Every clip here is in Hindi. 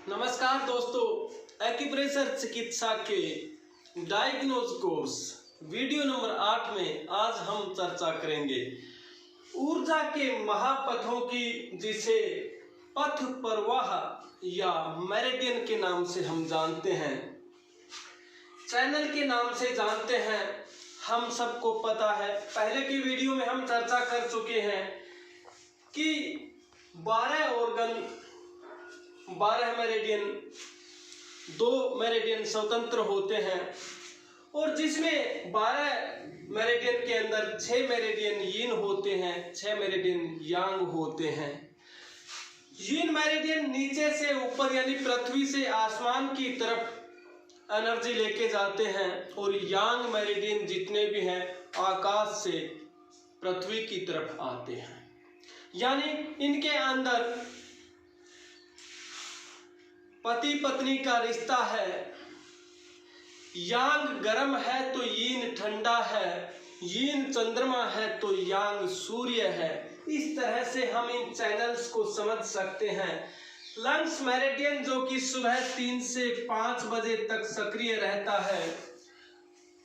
नमस्कार दोस्तों, एक्यूप्रेशर चिकित्सा के डायग्नोज कोर्स वीडियो नंबर 8 में आज हम चर्चा करेंगे ऊर्जा के महापथों की, जिसे पथ प्रवाह या मेरिडियन के नाम से हम जानते हैं, चैनल के नाम से जानते हैं। हम सबको पता है, पहले की वीडियो में हम चर्चा कर चुके हैं कि 12 ऑर्गन, 12 मेरिडियन, 2 मेरिडियन स्वतंत्र होते हैं और जिसमें 12 मेरिडियन के अंदर 6 मेरिडियन यीन होते हैं, 6 मेरिडियन यांग होते हैं। यीन मेरिडियन नीचे से ऊपर यानी पृथ्वी से आसमान की तरफ एनर्जी लेके जाते हैं और यांग मेरिडियन जितने भी हैं आकाश से पृथ्वी की तरफ आते हैं। यानी इनके अंदर पति पत्नी का रिश्ता है। यांग गर्म है तो यीन ठंडा है, यीन चंद्रमा है तो यांग सूर्य है। इस तरह से हम इन चैनल्स को समझ सकते हैं। लंग्स मेरिडियन जो कि सुबह 3 से 5 बजे तक सक्रिय रहता है,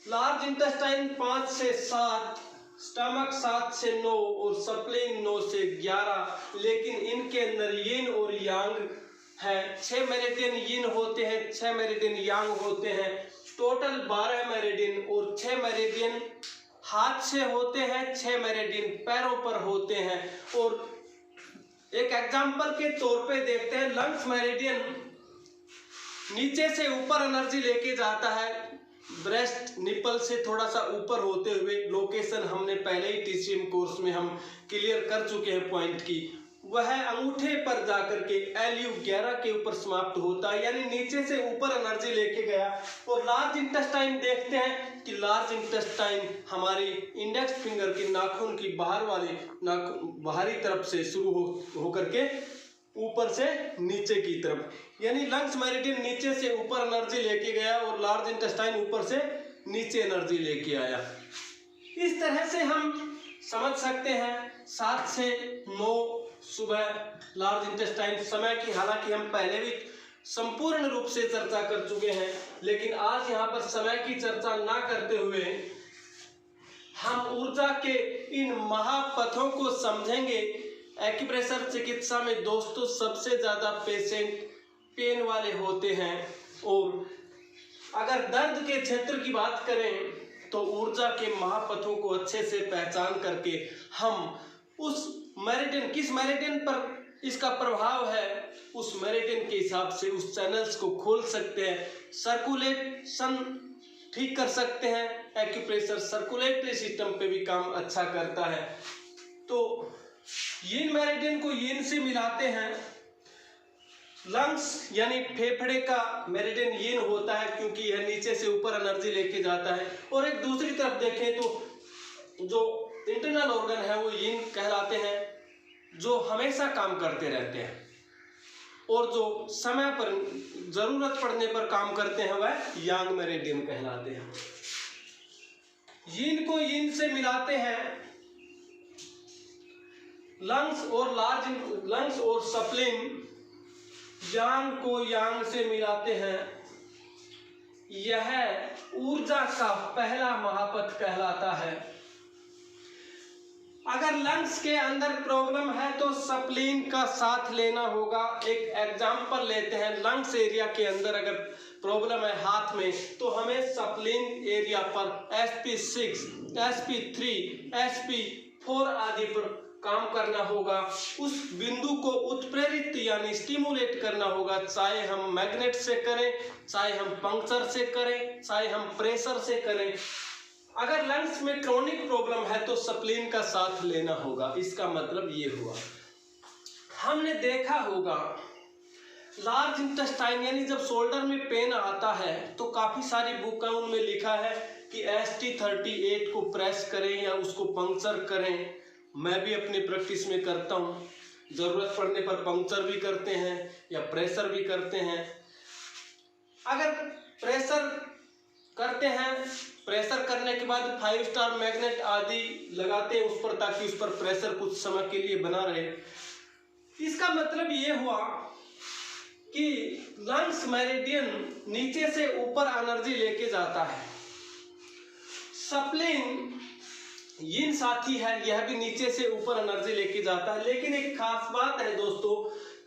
लार्ज इंटेस्टाइन 5 से 7, स्टमक 7 से 9 और स्प्लीन 9 से 11। लेकिन इनके अंदर यीन और यांग है। 6 मेरिडियन यीन होते हैं, 6 मेरिडियन यांग होते हैं। टोटल 12 मेरिडियन और 6 मेरिडियन हाथ से होते हैं, 6 मेरिडियन पैरों पर होते हैं। और एक एग्जांपल के तौर पे देखते हैं, लंग्स मेरिडियन नीचे से ऊपर एनर्जी लेके जाता है, ब्रेस्ट निपल से थोड़ा सा ऊपर होते हुए। लोकेशन हमने पहले ही टीसीएम कोर्स में हम क्लियर कर चुके हैं पॉइंट की। वह अंगूठे पर जाकर के LU11 के ऊपर समाप्त होता है, यानी नीचे से ऊपर एनर्जी लेके गया। और लार्ज इंटेस्टाइन देखते हैं कि लार्ज इंटेस्टाइन हमारी इंडेक्स फिंगर की नाखून की बाहरी तरफ से शुरू होकर के ऊपर से नीचे की तरफ, यानी लंग्स मेरिडियन नीचे से ऊपर एनर्जी लेके गया और लार्ज इंटेस्टाइन ऊपर से नीचे एनर्जी लेके आया। इस तरह से हम समझ सकते हैं 7 से 9 सुबह लार्ज इंटेस्टाइन समय की, हालांकि हम पहले भी संपूर्ण रूप से चर्चा कर चुके हैं, लेकिन आज यहाँ पर समय की चर्चा ना करते हुए हम ऊर्जा के इन महापथों को समझेंगे। एक्यूप्रेशर चिकित्सा में दोस्तों सबसे ज़्यादा पेशेंट पेन वाले होते हैं और अगर दर्द के क्षेत्र की बात करें तो ऊर्जा के महापथों को अच्छे से पहचान करके हम उस मेरिडियन, किस मेरिडियन पर इसका प्रभाव है, उस मेरिडियन के हिसाब से उस चैनल्स को खोल सकते हैं, सर्कुलेशन ठीक कर सकते हैं। एक्यूप्रेशर सर्कुलेटरी सिस्टम पे भी काम अच्छा करता है। तो यीन मेरिडियन को यीन से मिलाते हैं। लंग्स यानी फेफड़े का मेरिडियन यीन होता है क्योंकि यह नीचे से ऊपर एनर्जी लेके जाता है। और एक दूसरी तरफ देखें तो जो इंटरनल ऑर्गन है वो यीन कहलाते हैं, जो हमेशा काम करते रहते हैं और जो समय पर जरूरत पड़ने पर काम करते हैं वह यांग मेरिडियन कहलाते हैं। यीन को यीन से मिलाते हैं। लंग्स और स्प्लीन यांग को यांग से मिलाते हैं। यह ऊर्जा का पहला महापथ कहलाता है। अगर लंग्स के अंदर प्रॉब्लम है तो स्प्लीन का साथ लेना होगा। एक एग्जांपल लेते हैं, लंग्स एरिया के अंदर अगर प्रॉब्लम है हाथ में तो हमें स्प्लीन एरिया पर SP6, SP3, SP4 आदि पर काम करना होगा। उस बिंदु को उत्प्रेरित यानी स्टिमुलेट करना होगा, चाहे हम मैग्नेट से करें, चाहे हम पंक्चर से करें, चाहे हम प्रेशर से करें। अगर लंग्स में क्रोनिक प्रॉब्लम है तो स्प्लीन का साथ लेना होगा। इसका मतलब ये हुआ, हमने देखा होगा लार्ज इंटेस्टाइन यानी जब शोल्डर में पेन आता है तो काफ़ी सारी बुकों में लिखा है कि ST38 को प्रेस करें या उसको पंक्चर करें। मैं भी अपनी प्रैक्टिस में करता हूँ, ज़रूरत पड़ने पर पंक्चर भी करते हैं या प्रेशर भी करते हैं। अगर प्रेशर करते हैं, प्रेशर करने के बाद 5 स्टार मैग्नेट आदि लगाते हैं उस पर, ताकि उस पर प्रेशर कुछ समय के लिए बना रहे। इसका मतलब ये हुआ कि लंग्स मेरिडियन नीचे से ऊपर एनर्जी लेके जाता है। स्प्लीन यीन साथी है, यह भी नीचे से ऊपर एनर्जी लेके जाता है। लेकिन एक खास बात है दोस्तों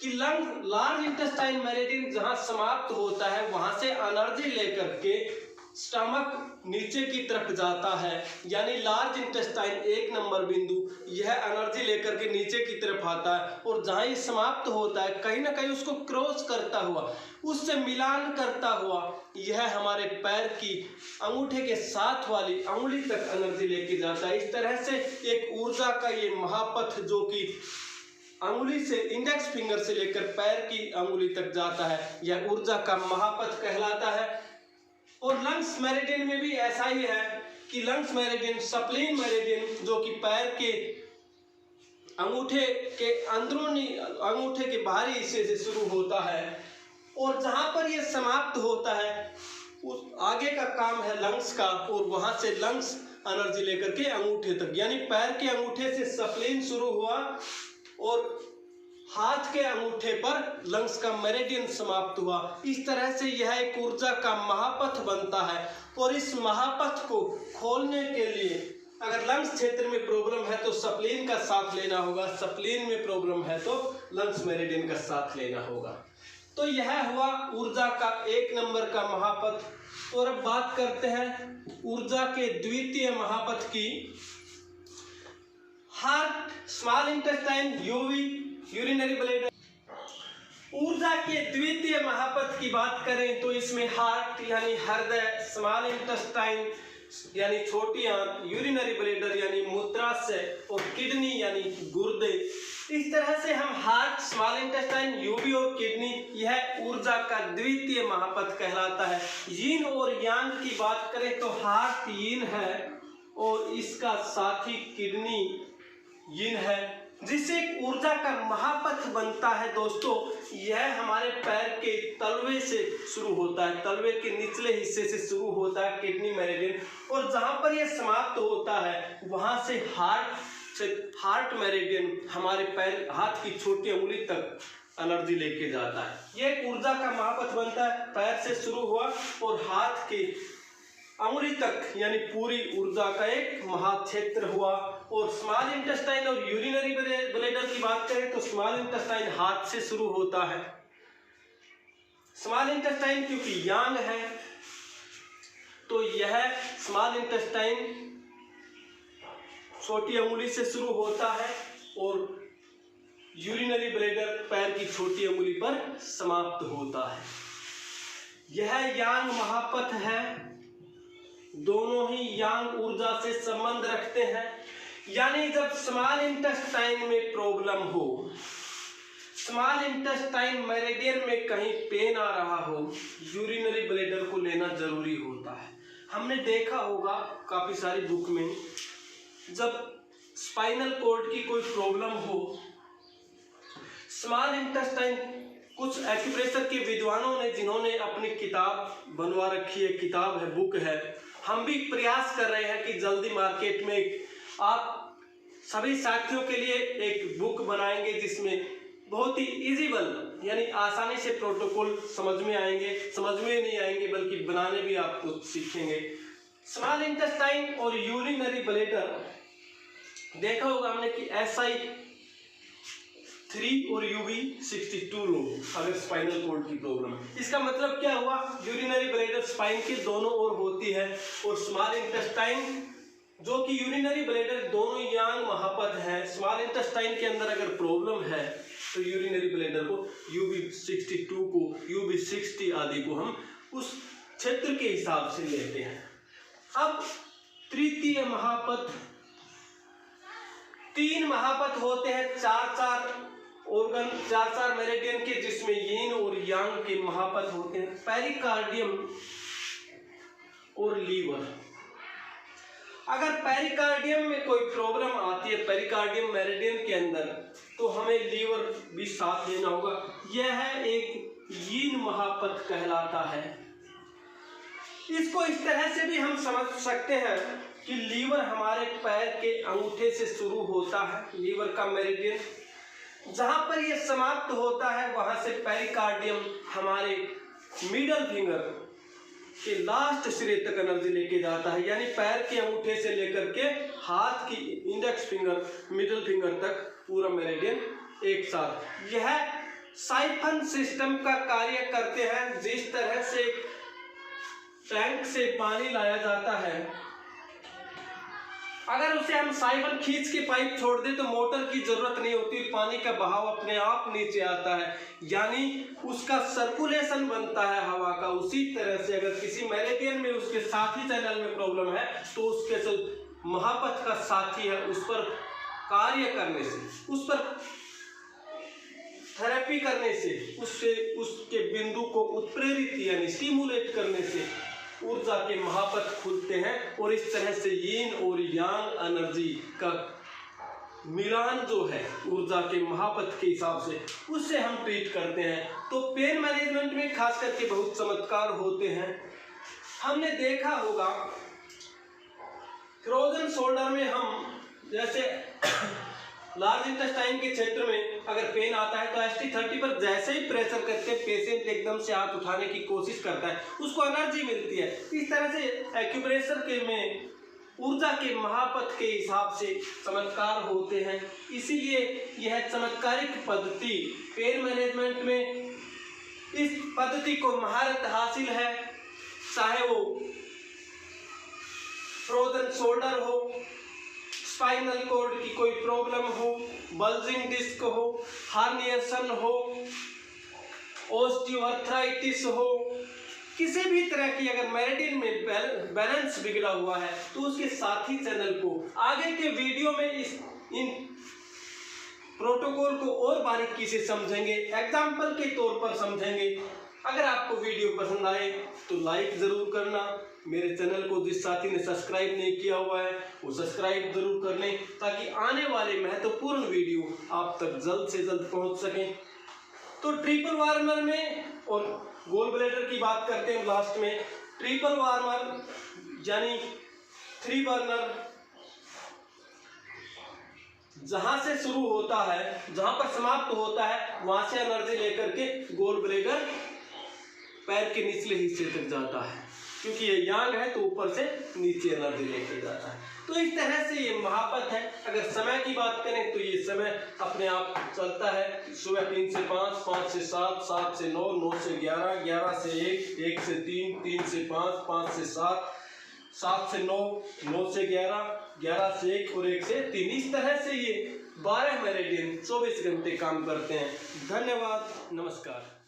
कि लंग लार्ज इंटेस्टाइन मेरिडियन जहां समाप्त होता है वहां से एनर्जी लेकर के स्टमक नीचे की तरफ जाता है, यानी लार्ज इंटेस्टाइन 1 नंबर बिंदु यह एनर्जी लेकर के नीचे की तरफ आता है और जहां ये समाप्त होता है कहीं ना कहीं उसको क्रॉस करता हुआ, उससे मिलान करता हुआ यह हमारे पैर की अंगूठे के साथ वाली अंगुली तक एनर्जी लेके जाता है। इस तरह से एक ऊर्जा का ये महापथ जो कि अंगुली से इंडेक्स फिंगर से लेकर पैर की अंगुली तक जाता है, यह ऊर्जा का महापथ कहलाता है। और लंग्स मेरिडियन में भी ऐसा ही है कि लंग्स मेरिडियन स्प्लीन मेरिडियन जो कि पैर के अंगूठे के अंदरूनी अंगूठे के बाहरी हिस्से से शुरू होता है और जहां पर यह समाप्त होता है उस आगे का काम है लंग्स का, और वहां से लंग्स एनर्जी लेकर के अंगूठे तक, यानी पैर के अंगूठे से स्प्लीन शुरू हुआ और हाथ के अंगूठे पर लंग्स का मेरिडियन समाप्त हुआ। इस तरह से यह एक ऊर्जा का महापथ बनता है और इस महापथ को खोलने के लिए अगर लंग्स क्षेत्र में प्रॉब्लम है तो स्प्लीन का साथ लेना होगा, स्प्लीन में प्रॉब्लम है तो लंग्स मेरिडियन का साथ लेना होगा। तो यह हुआ ऊर्जा का 1 नंबर का महापथ। और अब बात करते हैं ऊर्जा के द्वितीय महापथ की। Heart, small intestine, UV, urinary bladder. ऊर्जा के द्वितीय महापथ की बात करें तो इसमें हार्ट यानी हृदय, स्मॉल इंटेस्टाइन यानी छोटी आंत, यूरिनरी ब्लैडर यानी मूत्राशय और किडनी यानी गुर्दे, इस तरह से हम हार्ट, स्मॉल इंटेस्टाइन, यूवी और किडनी, यह ऊर्जा का द्वितीय महापथ कहलाता है। यीन और यांग की बात करें तो हार्ट यीन है और इसका साथी किडनी यीन है, जिससे एक ऊर्जा का महापथ बनता है दोस्तों। यह हमारे पैर के तलवे से शुरू होता है, तलवे के निचले हिस्से से शुरू होता है किडनी मेरिडियन, और जहां पर यह समाप्त होता है वहां से हार्ट मेरिडियन हमारे पैर, हाथ की छोटी उंगली तक एनर्जी लेके जाता है। यह एक ऊर्जा का महापथ बनता है, पैर से शुरू हुआ और हाथ के अंगुली तक, यानी पूरी ऊर्जा का एक महाक्षेत्र हुआ। और स्मॉल इंटेस्टाइन और यूरिनरी ब्लैडर की बात करें तो स्मॉल इंटेस्टाइन हाथ से शुरू होता है। स्मॉल इंटेस्टाइन क्योंकि यांग है तो यह स्मॉल इंटेस्टाइन छोटी अंगुली से शुरू होता है और यूरिनरी ब्लैडर पैर की छोटी अंगुली पर समाप्त होता है। यह यांग महापथ है, दोनों ही यांग ऊर्जा से संबंध रखते हैं। यानी जब स्मॉल इंटेस्टाइन में प्रॉब्लम हो, स्मॉल इंटेस्टाइन मेरिडियन में कहीं पेन आ रहा हो, यूरिनरी ब्लैडर को लेना जरूरी होता है। हमने देखा होगा काफी सारी बुक में, जब स्पाइनल कॉर्ड की कोई प्रॉब्लम हो, स्मॉल इंटेस्टाइन, कुछ एक्यूप्रेशर के विद्वानों ने जिन्होंने अपनी किताब बनवा रखी है, किताब है, बुक है, हम भी प्रयास कर रहे हैं कि जल्दी मार्केट में आप सभी साथियों के लिए एक बुक बनाएंगे जिसमें बहुत ही इजीबल यानी आसानी से प्रोटोकॉल समझ में आएंगे, समझ में नहीं आएंगे बल्कि बनाने भी आपको सीखेंगे। स्मॉल इंटेस्टाइन और यूरिनरी ब्लैडर देखा होगा हमने कि SI 3 और UB62 लो अगर स्पाइनल कॉर्ड की प्रॉब्लम है। इसका मतलब क्या हुआ, यूरिनरी ब्लैडर स्पाइन के दोनों ओर होती है और स्मॉल इंटेस्टाइन जो कि यूरिनरी ब्लैडर दोनों यांग महापथ है, स्मॉल इंटेस्टाइन के अंदर अगर प्रॉब्लम है तो यूरिनरी ब्लैडर को UB62 को UB60 आदि को हम उस क्षेत्र के हिसाब से लेते हैं। अब तृतीय महापथ, 3 महापथ होते हैं, 4 ऑर्गन, 4 मेरिडियन के, जिसमें यीन और यांग के महापथ होते हैं, पेरिकार्डियम और लीवर। अगर पेरिकार्डियम में कोई प्रॉब्लम आती है पेरिकार्डियम मेरिडियन के अंदर तो हमें लीवर भी साथ लेना होगा। यह एक यीन महापथ कहलाता है। इसको इस तरह से भी हम समझ सकते हैं कि लीवर हमारे पैर के अंगूठे से शुरू होता है, लीवर का मेरिडियन जहां पर यह समाप्त होता है वहां से पेरिकार्डियम हमारे मिडल फिंगर के लास्ट सिरे तक एनर्जी लेके जाता है, यानी पैर के अंगूठे से लेकर के हाथ की इंडेक्स फिंगर मिडल फिंगर तक पूरा मेरिडियन एक साथ। यह साइफन सिस्टम का कार्य करते हैं। जिस तरह से टैंक से पानी लाया जाता है, अगर उसे हम साइफन खींच के पाइप छोड़ दें तो मोटर की जरूरत नहीं होती, पानी का बहाव अपने आप नीचे आता है, यानी उसका सर्कुलेशन बनता है हवा का। उसी तरह से अगर किसी मेरिडियन में उसके साथी चैनल में प्रॉब्लम है तो उसके जो महापथ का साथी है उस पर कार्य करने से, उस पर थेरेपी करने से, उसके बिंदु को उत्प्रेरित यानी स्टिमुलेट करने से ऊर्जा के महापथ खुलते हैं और इस तरह से यीन और यांग एनर्जी का मिलान जो है ऊर्जा के महापथ के हिसाब से, उससे हम ट्रीट करते हैं। तो पेन मैनेजमेंट में खास करके बहुत चमत्कार होते हैं। हमने देखा होगा फ्रोजन शोल्डर में हम जैसे लार्ज इंटेस्टाइन के क्षेत्र में अगर पेन आता है तो ST30 पर जैसे ही प्रेशर करके पेशेंट एकदम से हाथ उठाने की कोशिश करता है, उसको एनर्जी मिलती है। इस तरह से एक्यूप्रेशर के में ऊर्जा के महापथ के हिसाब से चमत्कार होते हैं। इसीलिए यह चमत्कारिक पद्धति पेन मैनेजमेंट में, इस पद्धति को महारत हासिल है, चाहे वो फ्रोजन शोल्डर हो, स्पाइनल कॉर्ड की कोई प्रॉब्लम हो, बल्जिंग डिस्क हो, हार्निएशन हो, ऑस्टियोआर्थराइटिस हो, किसी भी तरह की अगर मेरिडियन में बैलेंस बिगड़ा हुआ है तो उसके साथी चैनल को आगे के वीडियो में इन प्रोटोकॉल को और बारीकी से समझेंगे, एग्जाम्पल के तौर पर समझेंगे। अगर आपको वीडियो पसंद आए तो लाइक ज़रूर करना। मेरे चैनल को जिस साथी ने सब्सक्राइब नहीं किया हुआ है वो सब्सक्राइब जरूर कर लें, ताकि आने वाले महत्वपूर्ण वीडियो आप तक जल्द से जल्द पहुंच सकें। तो ट्रिपल वार्मर में और गोल ब्लैडर की बात करते हैं लास्ट में। ट्रिपल वार्मर यानी 3 बर्नर जहां से शुरू होता है, जहां पर समाप्त होता है, वहां से एनर्जी लेकर के गोल ब्लैडर पैर के निचले हिस्से तक जाता है, क्योंकि ये यांग है तो ऊपर से नीचे एनर्जी लेके जाता है। तो इस तरह से ये महापथ है। अगर समय की बात करें तो ये समय अपने आप चलता है। सुबह 3 से 5, 5 से 7, 7 से 9, 9 से 11, 11 से 1, 1 से 3, 3 से 5, 5 से 7, 7 से 9, 9 से 11, 11 से 1 और 1 से 3। इस तरह से ये 12 मेरिडियन 24 घंटे काम करते हैं। धन्यवाद, नमस्कार।